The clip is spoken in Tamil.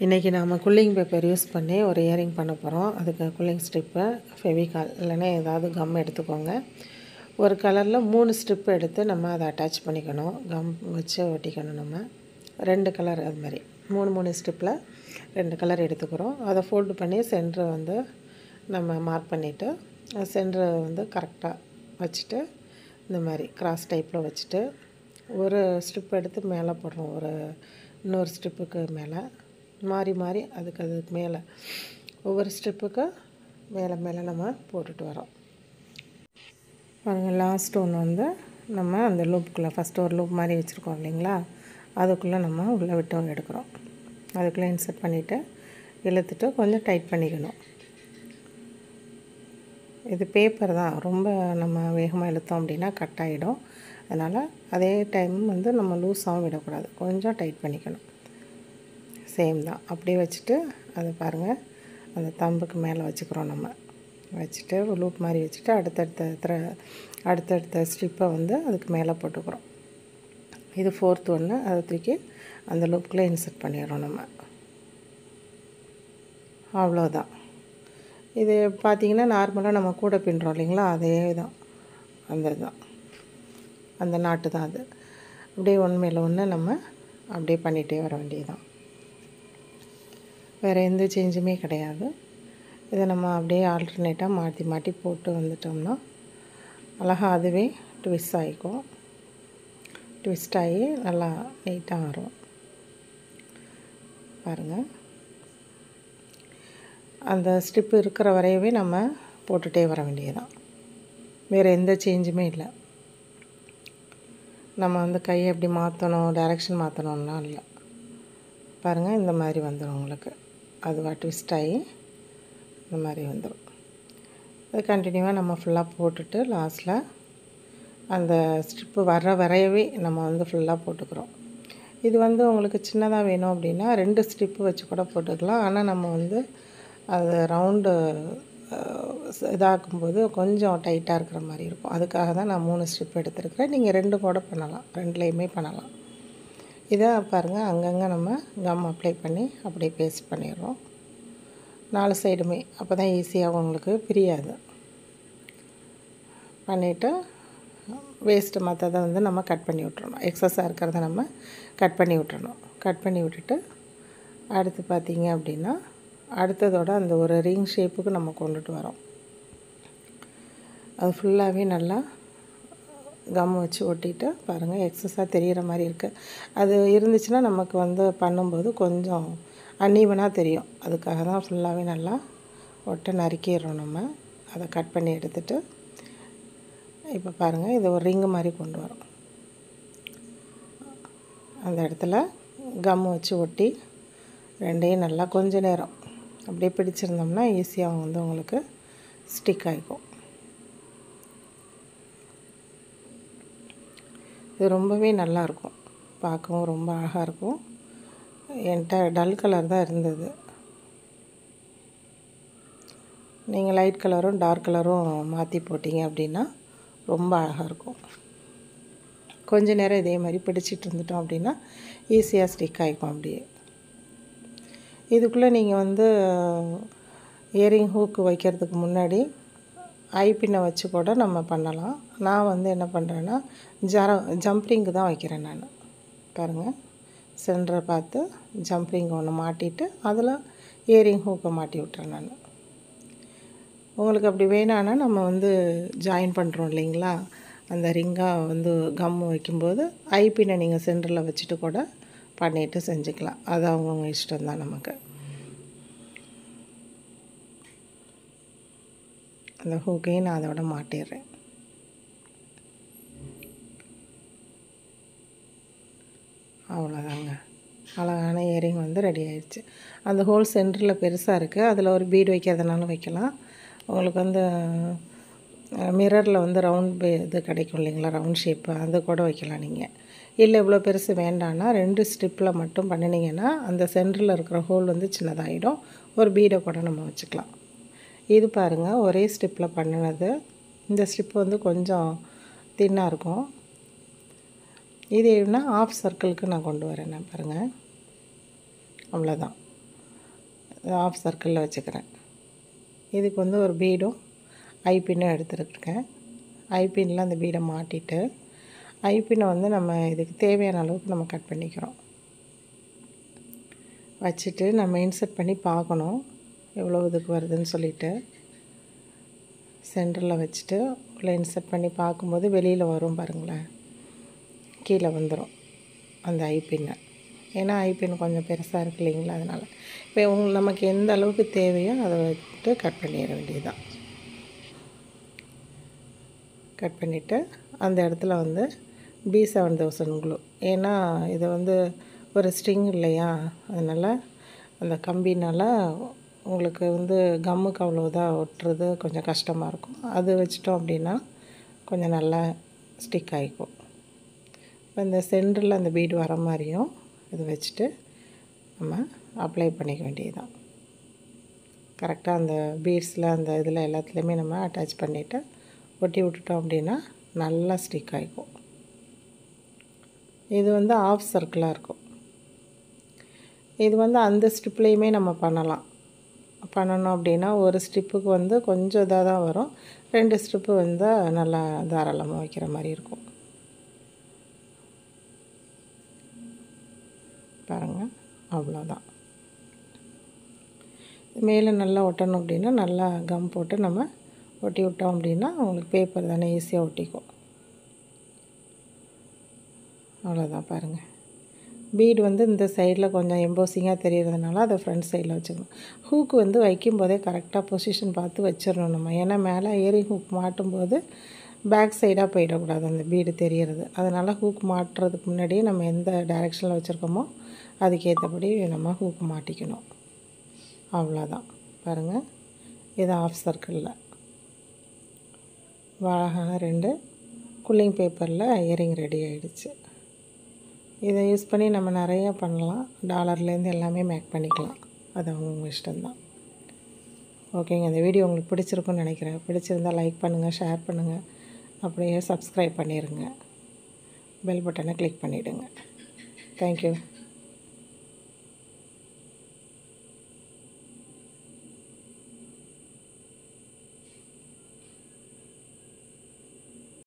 இன்றைக்கி நாம் கூலிங் பேப்பர் யூஸ் பண்ணி ஒரு இயரிங் பண்ண போகிறோம். அதுக்கு கூலிங் ஸ்ட்ரிப்பை, ஃபெவிகால் இல்லைன்னா ஏதாவது கம் எடுத்துக்கோங்க. ஒரு கலரில் 3 ஸ்ட்ரிப்பு எடுத்து நம்ம அதை அட்டாச் பண்ணிக்கணும். கம் வச்சு ஒட்டிக்கணும். நம்ம 2 கலர் அது மாதிரி 3 ஸ்ட்ரிப்பில் 2 கலர் எடுத்துக்கிறோம். அதை ஃபோல்டு பண்ணி சென்டரை வந்து நம்ம மார்க் பண்ணிவிட்டு சென்டரை வந்து கரெக்டாக வச்சுட்டு இந்த மாதிரி கிராஸ் டைப்பில் வச்சுட்டு ஒரு ஸ்ட்ரிப் எடுத்து மேலே போடுறோம். இன்னொரு ஸ்ட்ரிப்புக்கு மேலே மாறி அதுக்கு மேலே ஒவ்வொரு ஸ்ட்ரிப்புக்கு மேலே நம்ம போட்டுட்டு வரோம். பாருங்கள், லாஸ்ட் ஒன்று வந்து நம்ம அந்த லூப்புக்குள்ளே ஃபஸ்ட்டு ஒரு லூப் மாதிரி வச்சுருக்கோம் இல்லைங்களா, அதுக்குள்ளே நம்ம உள்ளே விட்டு எடுக்கிறோம். அதுக்குள்ளே இன்சர்ட் பண்ணிவிட்டு இழுத்துட்டு கொஞ்சம் டைட் பண்ணிக்கணும். இது பேப்பர் தான், ரொம்ப நம்ம வேகமாக இழுத்தோம் அப்படின்னா கட் ஆகிடும். அதனால் அதே டைம் வந்து நம்ம லூஸாகவும் விடக்கூடாது, கொஞ்சம் டைட் பண்ணிக்கணும். சேம் தான். அப்படியே வச்சுட்டு அதை பாருங்கள், அந்த தம்புக்கு மேலே வச்சுக்கிறோம். நம்ம வச்சுட்டு ஒரு லூப் மாதிரி வச்சுட்டு அடுத்தடுத்த ஸ்ட்ரிப்பை வந்து அதுக்கு மேலே போட்டுக்கிறோம். இது 4th ஒன்று, அதை தூக்கி அந்த லூப்புக்குள்ளே இன்சர்ட் பண்ணிடுறோம். நம்ம அவ்வளோதான். இது பார்த்திங்கன்னா நார்மலாக நம்ம கூட பின்னுறோம் இல்லைங்களா, அதே தான், அந்த நாட்டு தான் அது. அப்படியே ஒன்று மேலே ஒன்று நம்ம அப்படியே பண்ணிகிட்டே வர வேண்டியதுதான். வேறு எந்த சேஞ்சுமே கிடையாது. இதை நம்ம அப்படியே ஆல்டர்னேட்டாக மாற்றி போட்டு வந்துட்டோம்னா அழகாக அதுவே ட்விஸ்ட் ஆகிக்கும். ட்விஸ்ட் ஆகி நல்லா நீட்டாக வரும். பாருங்கள், அந்த ஸ்ட்ரிப்பு இருக்கிற வரையவே நம்ம போட்டுகிட்டே வர வேண்டியதுதான். வேறு எந்த சேஞ்சுமே இல்லை. நம்ம வந்து கையை எப்படி மாற்றணும், டைரெக்ஷன் மாற்றணுன்னா இல்லை. பாருங்கள், இந்த மாதிரி வந்துடும் உங்களுக்கு. அதுவாக ட்விஸ்ட் ஆகி இந்த மாதிரி வந்துடும். அது கண்டினியூவாக நம்ம ஃபுல்லாக போட்டுட்டு லாஸ்ட்டில் அந்த ஸ்ட்ரிப்பு வர்ற வரையவே நம்ம வந்து ஃபுல்லாக போட்டுக்கிறோம். இது வந்து உங்களுக்கு சின்னதாக வேணும் அப்படின்னா 2 ஸ்ட்ரிப்பு வச்சு கூட போட்டுக்கலாம். ஆனால் நம்ம வந்து அது ரவுண்டு இதாக்கும்போது கொஞ்சம் டைட்டாக இருக்கிற மாதிரி இருக்கும். அதுக்காக தான் நான் 3 ஸ்ட்ரிப் எடுத்துருக்கிறேன். நீங்கள் 2 கூட பண்ணலாம், 2லேயுமே பண்ணலாம். இதை பாருங்கள், அங்கங்கே நம்ம கம் அப்ளை பண்ணி அப்படியே பேஸ்ட் பண்ணிடுறோம் 4 சைடுமே. அப்போ தான் ஈஸியாக உங்களுக்கு பிரியாது. பண்ணிவிட்டு வேஸ்ட்டு மற்றதை வந்து நம்ம கட் பண்ணி விட்டுறணும். எக்ஸஸாக இருக்கிறத நம்ம கட் பண்ணி விட்டுறணும். கட் பண்ணி விட்டுட்டு அடுத்து பார்த்திங்க அப்படின்னா அடுத்ததோட அந்த ஒரு ரிங் ஷேப்புக்கு நம்ம கொண்டுட்டு வரோம். அது ஃபுல்லாகவே நல்லா கம் வச்சு ஒட்டிட்டு பாருங்கள், எக்ஸஸாக தெரிகிற மாதிரி இருக்குது. அது இருந்துச்சுன்னா நமக்கு வந்து பண்ணும்போது கொஞ்சம் அன்ஈவனாக தெரியும். அதுக்காக தான் ஃபுல்லாகவே நல்லா ஒட்டை நறுக்கிடுறோம். நம்ம அதை கட் பண்ணி எடுத்துகிட்டு இப்போ பாருங்கள், இது ஒரு ரிங்கு மாதிரி கொண்டு வரோம். அந்த இடத்துல கம் வச்சு ஒட்டி 2யும் நல்லா கொஞ்சம் நேரம் அப்படியே பிடிச்சிருந்தோம்னா ஈஸியாக வந்து உங்களுக்கு ஸ்டிக் ஆகிக்கும். இது ரொம்பவே நல்லாயிருக்கும், பார்க்கவும் ரொம்ப அழகாக இருக்கும். என்கிட்ட டல் கலர் தான் இருந்தது. நீங்கள் லைட் கலரும் டார்க் கலரும் மாற்றி போட்டிங்க அப்படின்னா ரொம்ப அழகாக இருக்கும். கொஞ்ச நேரம் இதே மாதிரி பிடிச்சிட்டு இருந்துட்டோம் அப்படின்னா ஈஸியாக ஸ்டிக் ஆகிக்கும். அப்படியே இதுக்குள்ளே நீங்கள் வந்து இயரிங் ஹூக்கு வைக்கிறதுக்கு முன்னாடி ஐப்பின்னை வச்சு கூட நம்ம பண்ணலாம். நான் வந்து என்ன பண்ணுறேன்னா ஜம்ப்ரிங்கு தான் வைக்கிறேன் நான். பாருங்கள், சென்டரை பார்த்து ஜம்ப்ரிங் ஒன்று மாட்டிட்டு அதில் இயரிங் ஹூக்கை மாட்டி விட்டுறேன் நான். உங்களுக்கு அப்படி வேணான்னா நம்ம வந்து ஜாயின் பண்ணுறோம் இல்லைங்களா, அந்த ரிங்காக வந்து கம் வைக்கும்போது ஐப்பின்னை நீங்கள் சென்டரில் வச்சுட்டு கூட பண்ணிவிட்டு செஞ்சுக்கலாம். அது அவங்கவுங்க இஷ்டம்தான். நமக்கு அந்த ஹூக்கையும் நான் அதோட மாட்டிடுறேன். அவ்வளோதாங்க, அழகான இயரிங் வந்து ரெடி ஆயிடுச்சு. அந்த ஹோல் சென்டரில் பெருசாக இருக்குது, அதில் ஒரு பீடு வைக்கிறதுனாலும் வைக்கலாம். உங்களுக்கு வந்து மிரரில் வந்து ரவுண்ட் இது கிடைக்கும் இல்லைங்களா, ரவுண்ட் ஷேப்பு, அது கூட வைக்கலாம் நீங்கள். இல்லை இவ்வளோ பெருசு வேண்டான்னா 2 ஸ்ட்ரிப்பில் மட்டும் பண்ணினீங்கன்னா அந்த சென்டரில் இருக்கிற ஹோல் வந்து சின்னதாகிடும். ஒரு பீடை கூட நம்ம வச்சுக்கலாம். இது பாருங்கள், ஒரே ஸ்ட்ரிப்பில் பண்ணினது. இந்த ஸ்ட்ரிப்பு வந்து கொஞ்சம் தின்னாக இருக்கும். இது என்ன ஆஃப் சர்க்கிளுக்கு நான் கொண்டு வரேன். நான் பாருங்கள், அவ்வளோதான். ஆஃப் சர்க்கிளில் வச்சுக்கிறேன். இதுக்கு வந்து ஒரு பீடும் ஐப்பின்னும் எடுத்துருக்கேன். ஐப்பின்னில் அந்த பீடை மாட்டிட்டு ஐப்பினை வந்து நம்ம இதுக்கு தேவையான அளவுக்கு நம்ம கட் பண்ணிக்கிறோம். வச்சுட்டு நம்ம இன்சர்ட் பண்ணி பார்க்கணும் எவ்வளோ இதுக்கு வருதுன்னு சொல்லிவிட்டு சென்டரில் வச்சுட்டு உள்ளே இன்சர்ட் பண்ணி பார்க்கும்போது வெளியில் வரும் பாருங்களேன், கீழே வந்துடும் அந்த ஐப்பின்னை. ஏன்னா ஐப்பின் கொஞ்சம் பெருசாக இருக்கு இல்லைங்களா, அதனால் இப்போ நமக்கு எந்த அளவுக்கு தேவையோ அதை விட்டு கட் பண்ணிட வேண்டியதுதான். கட் பண்ணிவிட்டு அந்த இடத்துல வந்து B7000 க்ளூ, ஏன்னா இது வந்து ஒரு ஸ்ட்ரிங் இல்லையா, அதனால் அந்த கம்பினால் உங்களுக்கு வந்து கம்முக்கு அவ்வளோ இதாக ஒட்டுறது கொஞ்சம் கஷ்டமாக இருக்கும். அது வச்சிட்டோம் அப்படின்னா கொஞ்சம் நல்லா ஸ்டிக் ஆகிக்கும். இப்போ இந்த சென்டரில் அந்த பீடு வர மாதிரியும் இது வச்சுட்டு நம்ம அப்ளை பண்ணிக்க வேண்டியதுதான். கரெக்டாக அந்த பீட்ஸில் அந்த இதில் எல்லாத்துலேயுமே நம்ம அட்டாச் பண்ணிவிட்டு ஒட்டி விட்டுட்டோம் அப்படின்னா நல்லா ஸ்டிக் ஆகிக்கும். இது வந்து ஆஃப் சர்க்கிளாக இருக்கும். இது வந்து அந்த ஸ்ட்ரிப்லேயுமே நம்ம பண்ணணும் அப்படின்னா ஒரு ஸ்ட்ரிப்புக்கு வந்து கொஞ்சம் இதாக தான் வரும், 2 ஸ்ட்ரிப்பு வந்தால் நல்லா தாராளமாக வைக்கிற மாதிரி இருக்கும். பாருங்கள், அவ்வளோதான். மேலே நல்லா ஒட்டணும் அப்படின்னா நல்லா கம் போட்டு நம்ம ஒட்டி விட்டோம் அப்படின்னா உங்களுக்கு பேப்பர் தானே ஈஸியாக ஒட்டிக்கும். அவ்வளோதான். பாருங்கள், பீடு வந்து இந்த சைடில் கொஞ்சம் எம்போசிங்காக தெரிகிறதுனால அதை ஃப்ரண்ட் சைடில் வச்சுக்கணும். ஹூக்கு வந்து வைக்கும்போதே கரெக்டாக பொசிஷன் பார்த்து வச்சிடணும் நம்ம. ஏன்னா மேலே ஏரிங் ஹூக் மாட்டும்போது பேக் சைடாக போயிடக்கூடாது அந்த பீடு தெரிகிறது. அதனால் ஹூக் மாட்டுறதுக்கு முன்னாடியே நம்ம எந்த டைரெக்ஷனில் வச்சுருக்கோமோ அதுக்கேற்றபடி நம்ம ஹூக் மாட்டிக்கணும். அவ்வளோதான். பாருங்கள், இது ஆஃப் சர்க்கிளில் அழகான 2 கூலிங் பேப்பரில் இயரிங் ரெடி ஆகிடுச்சு. இதை யூஸ் பண்ணி நம்ம நிறையா பண்ணலாம். டாலர்லேருந்து எல்லாமே மேக் பண்ணிக்கலாம். அது அவங்க இஷ்டம்தான். ஓகேங்க, இந்த வீடியோ உங்களுக்கு பிடிச்சிருக்குன்னு நினைக்கிறேன். பிடிச்சிருந்தால் லைக் பண்ணுங்கள், ஷேர் பண்ணுங்கள், அப்படியே சப்ஸ்கிரைப் பண்ணிடுங்க. பெல் பட்டனை கிளிக் பண்ணிவிடுங்க. தேங்க்யூ.